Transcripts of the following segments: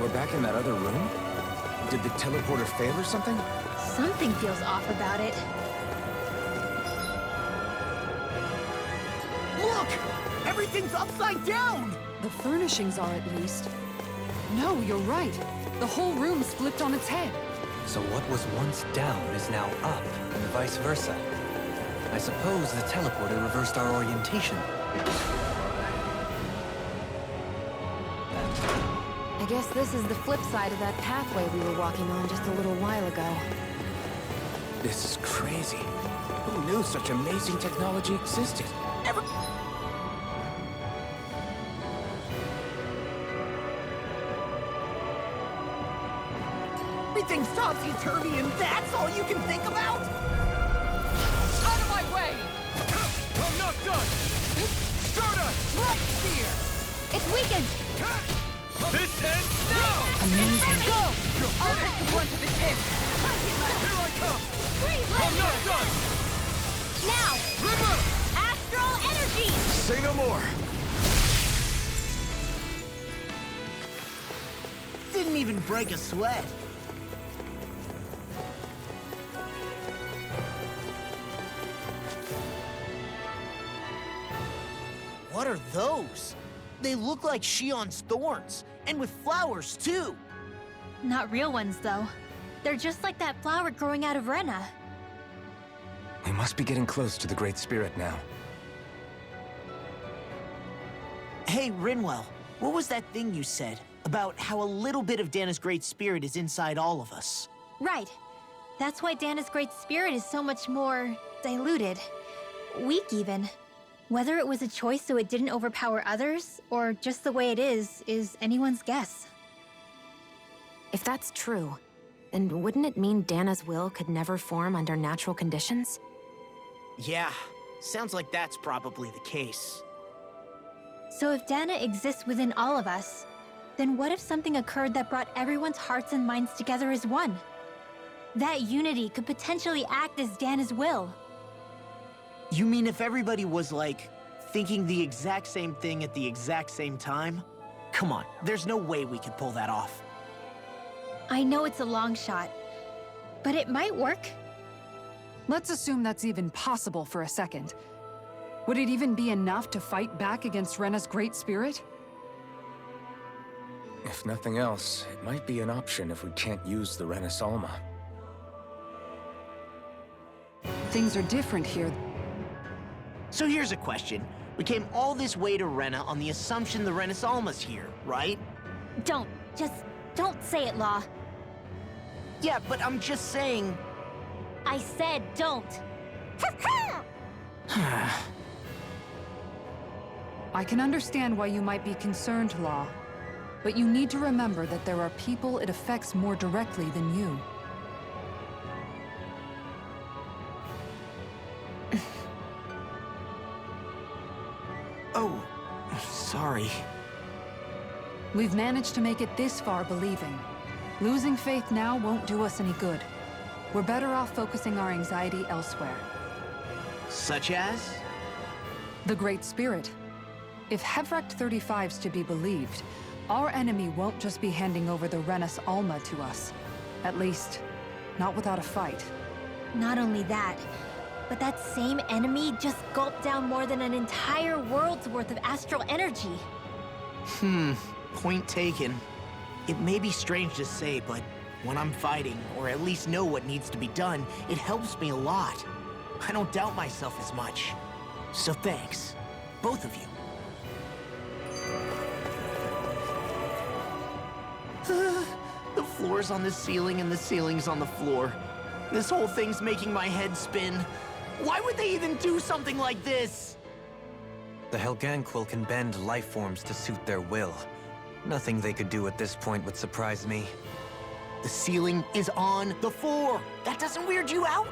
We're back in that other room? Did the teleporter fail or something? Something feels off about it. Look! Everything's upside down! The furnishings are at least. No, you're right. The whole room's flipped on its head. So what was once down is now up, and vice versa. I suppose the teleporter reversed our orientation. I guess this is the flip side of that pathway we were walking on just a little while ago. This is crazy. Who knew such amazing technology existed? Everything's topsy-turvy and that's all you can think about? Out of my way! I'm not done! Sparta! What? Fear! It's weakened! This ends now! Amazing. Go! I'll take the brunt of the hit! Here I come! I'm not done! Now! River! Astral energy! Say no more. Didn't even break a sweat. What are those? They look like Shion's thorns, and with flowers too. Not real ones, though. They're just like that flower growing out of Rena. We must be getting close to the Great Spirit now. Hey, Rinwell, what was that thing you said about how a little bit of Dana's Great Spirit is inside all of us? Right. That's why Dana's Great Spirit is so much more diluted. Weak, even. Whether it was a choice so it didn't overpower others, or just the way it is anyone's guess. If that's true, then wouldn't it mean Dana's will could never form under natural conditions? Yeah, sounds like that's probably the case. So if Dana exists within all of us, then what if something occurred that brought everyone's hearts and minds together as one? That unity could potentially act as Dana's will. You mean if everybody was, like, thinking the exact same thing at the exact same time? Come on, there's no way we could pull that off. I know it's a long shot, but it might work. Let's assume that's even possible for a second. Would it even be enough to fight back against Rena's Great Spirit? If nothing else, it might be an option if we can't use the Renis Alma. Things are different here. So here's a question. We came all this way to Rena on the assumption the Renis Alma's here, right? Don't say it, Law. Yeah, but I'm just saying... I said don't. I can understand why you might be concerned, Law. But you need to remember that there are people it affects more directly than you. Oh, sorry. We've managed to make it this far believing. Losing faith now won't do us any good. We're better off focusing our anxiety elsewhere. Such as? The Great Spirit. If Hevracht 35's to be believed, our enemy won't just be handing over the Renis Alma to us. At least, not without a fight. Not only that, but that same enemy just gulped down more than an entire world's worth of astral energy. Point taken. It may be strange to say, but when I'm fighting, or at least know what needs to be done, it helps me a lot. I don't doubt myself as much. So thanks, both of you. The floor's on the ceiling and the ceiling's on the floor. This whole thing's making my head spin. Why would they even do something like this? The Helganquil can bend life forms to suit their will. Nothing they could do at this point would surprise me. The ceiling is on the floor. That doesn't weird you out?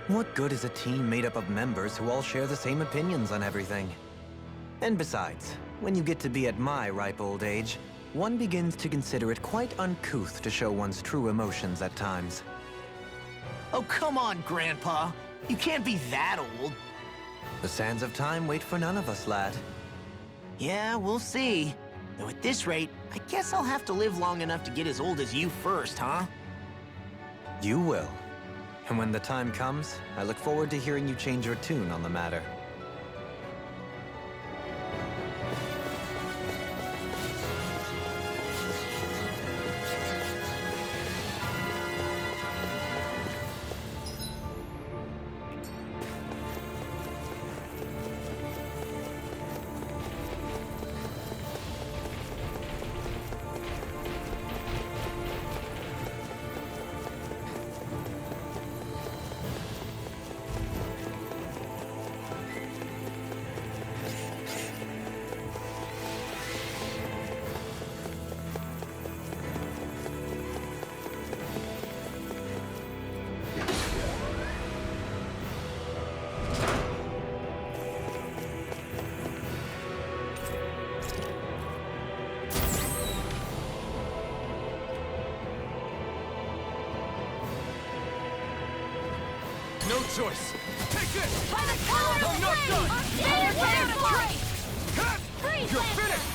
What good is a team made up of members who all share the same opinions on everything? And besides, when you get to be at my ripe old age, one begins to consider it quite uncouth to show one's true emotions at times. Oh, come on, Grandpa. You can't be that old. The sands of time wait for none of us, lad. Yeah, we'll see. Though at this rate, I guess I'll have to live long enough to get as old as you first, huh? You will. And when the time comes, I look forward to hearing you change your tune on the matter. No choice. Take this! By the power of I'm not Freeze! done! Stand down, Freeze! Cut! Freeze, You're Lancer! finished!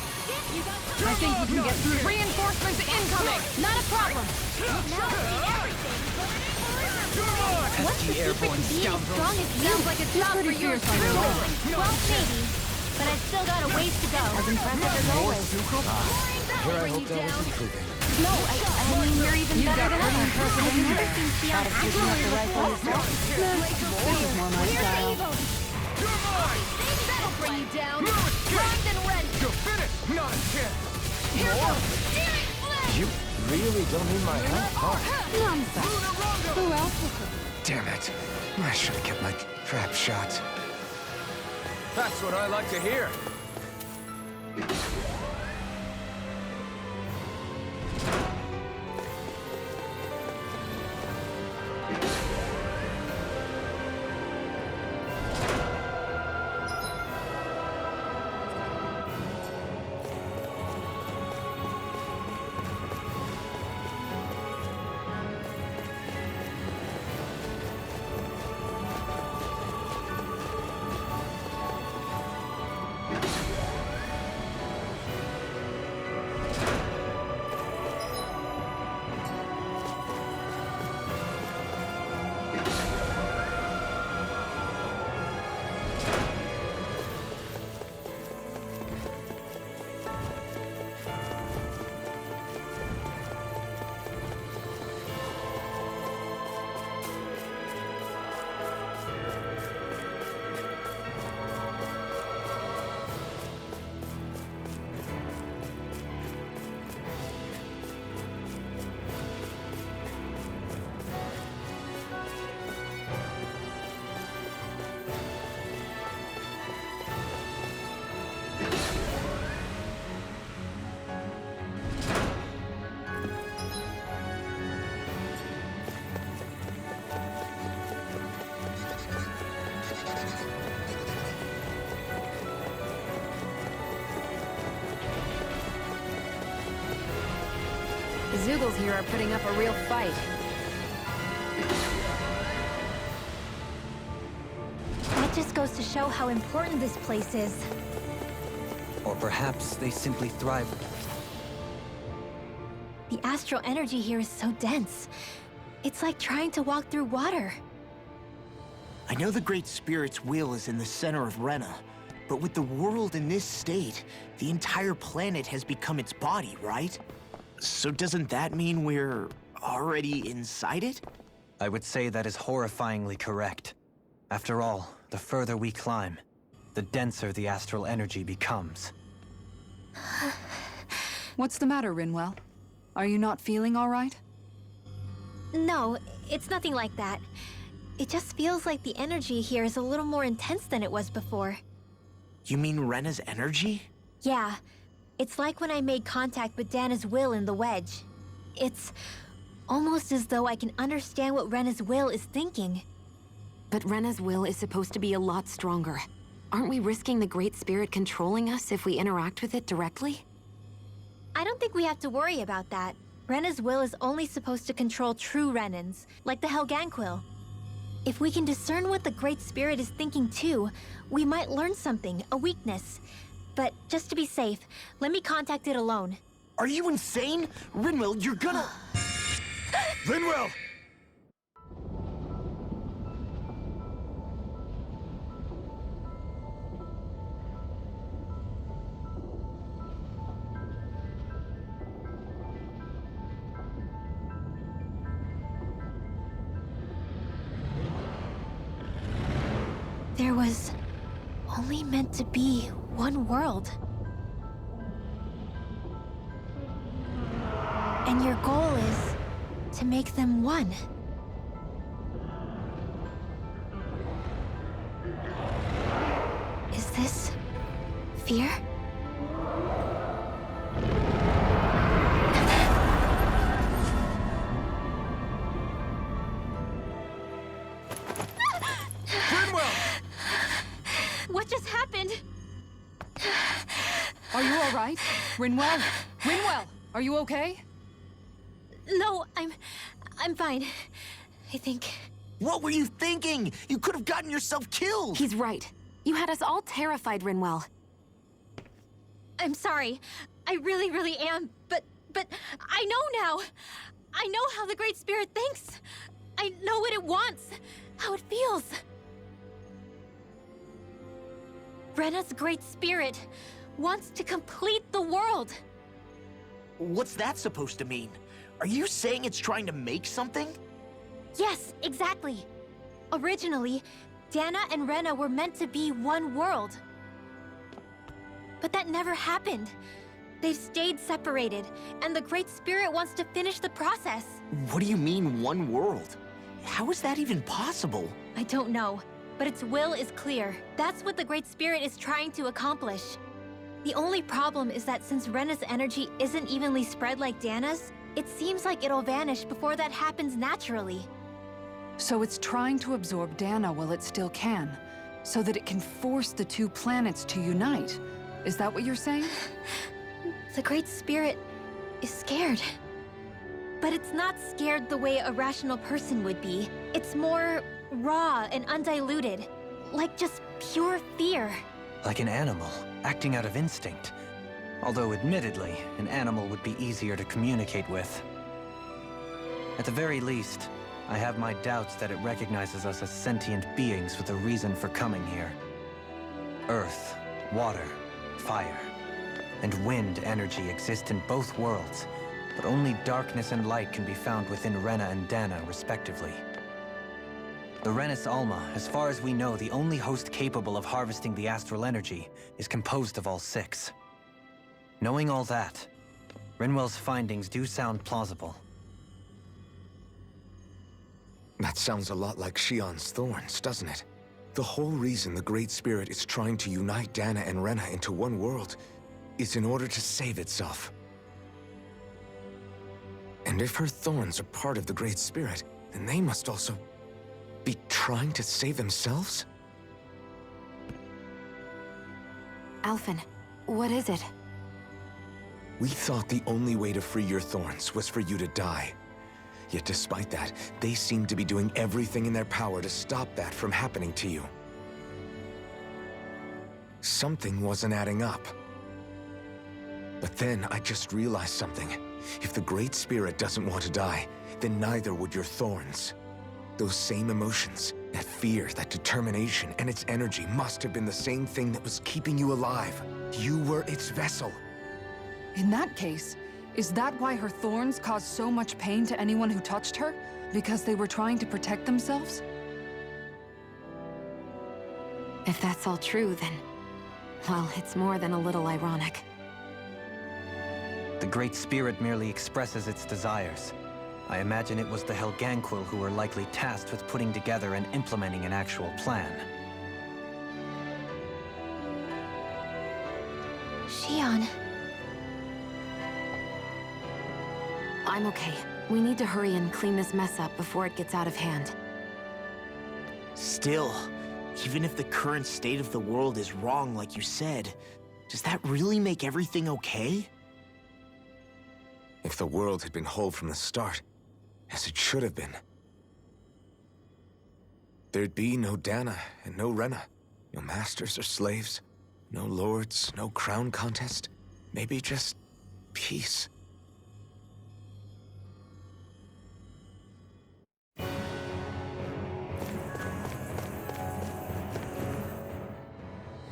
You got I think we can get through. Reinforcements incoming! Not a problem! Now see everything burning forever! What's the secret to being as strong as you? Sounds like a job for pretty you fierce on your truly! own. Well, maybe. But I've still got a ways to go. As impressive as always. Here I hoped I was improving. No, I mean, you're even You better got than pretty ever. impressive I've in never there. seen Xion actually the rifle before. This is more my style. You're mine! That'll bring you down! No escape! Grind and rend! You're finished! Not a chance! Here goes Searing Flame! You really don't need my help, huh? Nonsense. Who else will cook? Damn it. I should have kept my trap shot. That's what I like to hear. The Zoogles here are putting up a real fight. That just goes to show how important this place is. Or perhaps they simply thrive. The astral energy here is so dense. It's like trying to walk through water. I know the Great Spirit's will is in the center of Rena, but with the world in this state, the entire planet has become its body, right? So doesn't that mean we're already inside it? I would say that is horrifyingly correct. After all, the further we climb, the denser the astral energy becomes. What's the matter, Rinwell? Are you not feeling all right? No, it's nothing like that. It just feels like the energy here is a little more intense than it was before. You mean Rena's energy? Yeah, it's like when I made contact with Dana's will in the wedge. It's almost as though I can understand what Rena's will is thinking. But Rena's will is supposed to be a lot stronger. Aren't we risking the Great Spirit controlling us if we interact with it directly? I don't think we have to worry about that. Rena's will is only supposed to control true Renans, like the Helganquil. If we can discern what the Great Spirit is thinking too, we might learn something, a weakness. but just to be safe, let me contact it alone. Are you insane? Rinwell, you're gonna... Rinwell! There was only meant to be one world. And your goal is to make them one. Is this fear? What just happened? Are you all right? Rinwell? Rinwell, are you okay? No, I'm fine. I think. What were you thinking? You could have gotten yourself killed! He's right. You had us all terrified, Rinwell. I'm sorry. I really, really am. But I know now. I know how the Great Spirit thinks. I know what it wants, how it feels. Rena's Great Spirit wants to complete the world. What's that supposed to mean? Are you saying it's trying to make something? Yes, exactly. Originally, Dana and Rena were meant to be one world. But that never happened. They've stayed separated, and the Great Spirit wants to finish the process. What do you mean, one world? How is that even possible? I don't know, but its will is clear. That's what the Great Spirit is trying to accomplish. The only problem is that since Rena's energy isn't evenly spread like Dana's, it seems like it'll vanish before that happens naturally. So it's trying to absorb Dana while it still can, so that it can force the two planets to unite. Is that what you're saying? The Great Spirit is scared. But it's not scared the way a rational person would be. It's more raw and undiluted, like just pure fear. Like an animal, acting out of instinct. Although admittedly, an animal would be easier to communicate with. At the very least, I have my doubts that it recognizes us as sentient beings with a reason for coming here. Earth, water, fire, and wind energy exist in both worlds, but only darkness and light can be found within Rena and Dana, respectively. The Renis Alma, as far as we know, the only host capable of harvesting the astral energy, is composed of all six. Knowing all that, Rinwell's findings do sound plausible. That sounds a lot like Shion's thorns, doesn't it? The whole reason the Great Spirit is trying to unite Dana and Rena into one world is in order to save itself. And if her thorns are part of the Great Spirit, then they must also be trying to save themselves? Alphen, what is it? We thought the only way to free your thorns was for you to die. Yet despite that, they seem to be doing everything in their power to stop that from happening to you. Something wasn't adding up. But then I just realized something. If the Great Spirit doesn't want to die, then neither would your thorns. Those same emotions, that fear, that determination, and its energy must have been the same thing that was keeping you alive. You were its vessel. In that case, is that why her thorns caused so much pain to anyone who touched her? Because they were trying to protect themselves? If that's all true, then... well, it's more than a little ironic. The Great Spirit merely expresses its desires. I imagine it was the Helganquil who were likely tasked with putting together and implementing an actual plan. Shion. I'm okay. We need to hurry and clean this mess up before it gets out of hand. Still, even if the current state of the world is wrong like you said, does that really make everything okay? If the world had been whole from the start, as it should have been, there'd be no Dana and no Rena, no masters or slaves, No lords, no crown contest. Maybe just peace.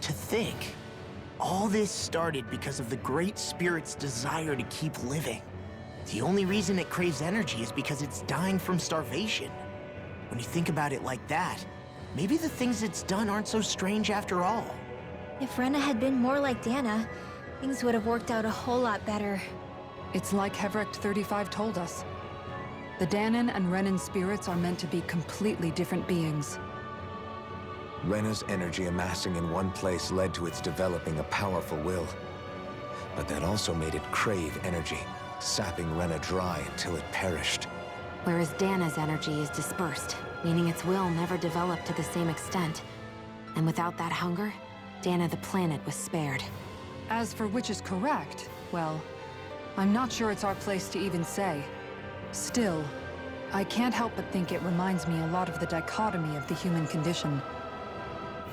To think, all this started because of the Great Spirit's desire to keep living. The only reason it craves energy is because it's dying from starvation. When you think about it like that, maybe the things it's done aren't so strange after all. If Rena had been more like Dana, things would have worked out a whole lot better. It's like Hevrecht 35 told us. The Danon and Renan spirits are meant to be completely different beings. Rena's energy amassing in one place led to its developing a powerful will. But that also made it crave energy, sapping Rena dry until it perished. Whereas Dana's energy is dispersed, meaning its will never developed to the same extent. And without that hunger, Dana the planet was spared. As for which is correct, well, I'm not sure it's our place to even say. Still, I can't help but think it reminds me a lot of the dichotomy of the human condition.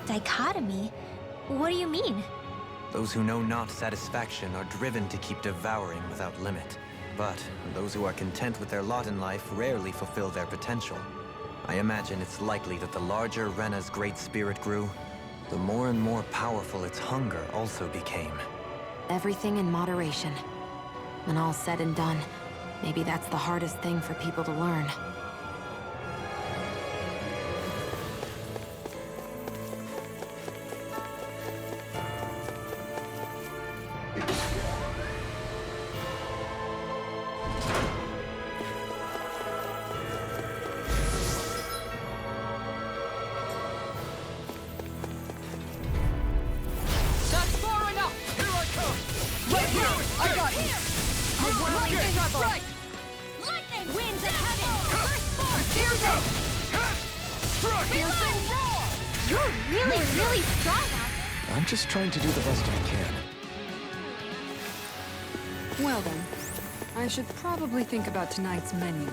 Dichotomy? What do you mean? Those who know not satisfaction are driven to keep devouring without limit. But those who are content with their lot in life rarely fulfill their potential. I imagine it's likely that the larger Rena's great spirit grew, the more and more powerful its hunger also became. Everything in moderation. When all's said and done, maybe that's the hardest thing for people to learn. That's far enough! Here I come! Right here! I got you! A whirling trouble! Right! Lightning! Winds of heaven! First force! Here goes! Struck! Piercing roar! You're really strong out there. I'm just trying to do the best I can. Well then, I should probably think about tonight's menu.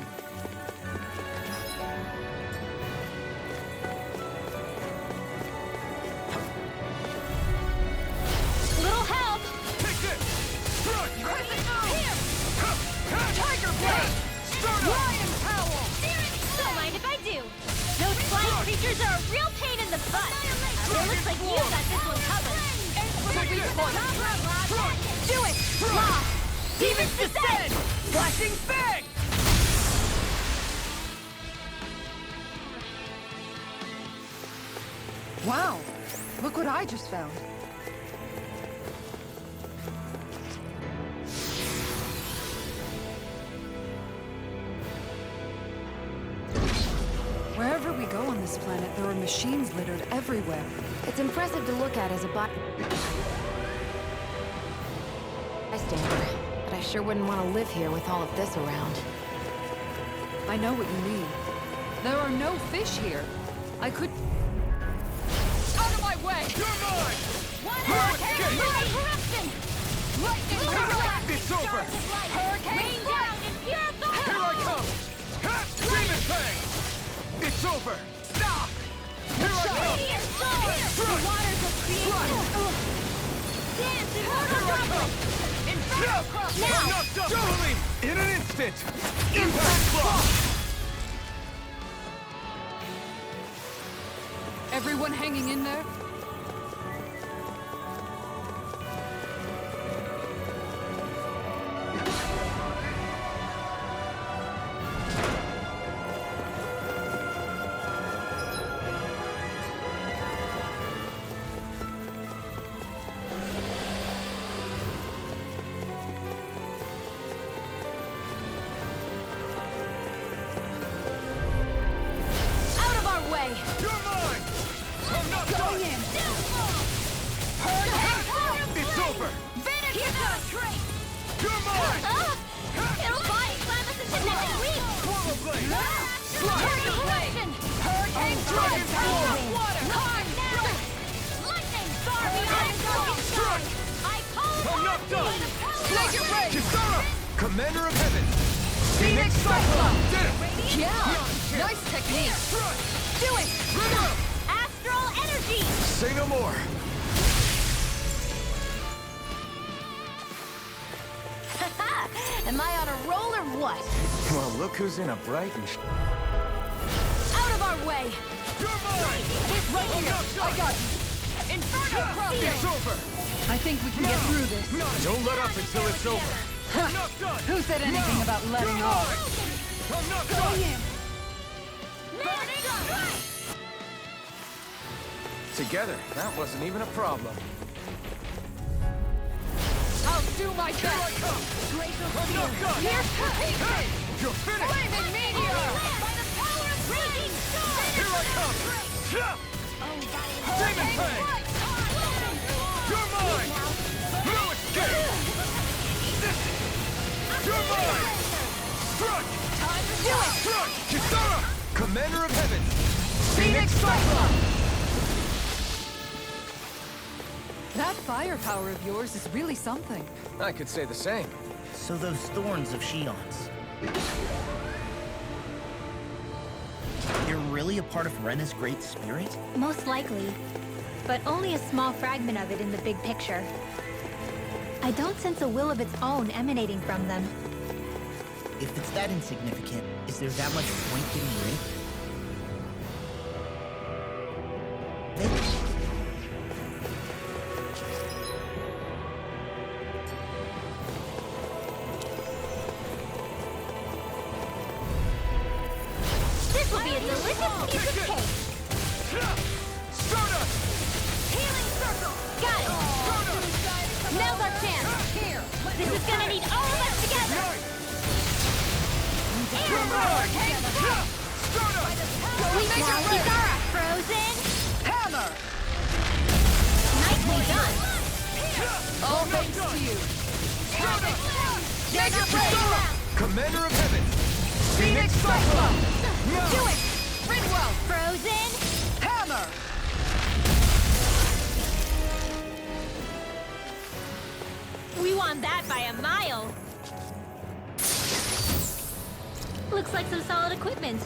Little help! Take this! Struck! Here! Tiger Blade! Lion Howl! Don't mind if I do. Those flying creatures are a real pain in the butt. It looks like you got this one covered. Take this one! Do it! Law! Demons descend! Flashing Fang! Wow! Look what I just found. Wherever we go on this planet, there are machines littered everywhere. It's impressive to look at as a bystander, but I sure wouldn't want to live here with all of this around. I know what you mean. There are no fish here. I could... Out of my way! You're mine! Hurricane! Corruption! Lightning! It's over! Hurricane! Rain down and purify! Here I come! Demon Fang! It's over! Stop! Here I come! Radiant soul! The waters of creation! Dance in mortal conflict! Inferno cross! I'm not done! Dueling! In an instant! Impact block! Everyone hanging in there? Out of our way! You're mine! I'm not done! Hurricane! It's over! You're mine! It'll bite! Slam us into next week! Swallow Blade! Tiger Blade! Hurricane Dragon Power! Water! Time now! Lightning! Far beyond dark Struck! I call I'm not done! Snake your brain! Kisara! Commander of Heaven! Phoenix Cyclone! Did it! Yeah! Nice technique! Struck! Do it! Bring it up! Astral energy! Say no more. Am I on a roll or what? Well, look who's in a bright and... Out of our way! You're mine! This right here! I got you! Inferno Crossing! It's over! I think we can get through this. Don't let up until it's over. I'm not done! Who said anything about letting off? I'm not done! Together, that wasn't even a problem. I'll do my Here I best! come! I'm not done! Here's the Hey! You're finished! Flaming meteor! By the power of raging storm! Here I come! Yeah! Demon Fang! You're mine! No escape! You're mine! Strike! Do it! Strike! Kisara! Commander of Heaven! Phoenix Cyclone! That firepower of yours is really something. I could say the same. So those thorns of Shion's, they're really a part of Rena's Great Spirit? Most likely, but only a small fragment of it in the big picture. I don't sense a will of its own emanating from them. If it's that insignificant, is there that much point getting rid? This will be a delicious piece of cake! Stardust! Healing circle! Got it! Now's our chance! Here! This is gonna need all of us together! You're mine! Stardust! Sweet now, Kisara! Frozen! Hammer! Nicely done! All thanks to you. Make it rain! Commander of Heaven! Phoenix Cyclone! Do it! Ringwell! Frozen! Hammer! We won that by a mile! Looks like some solid equipment.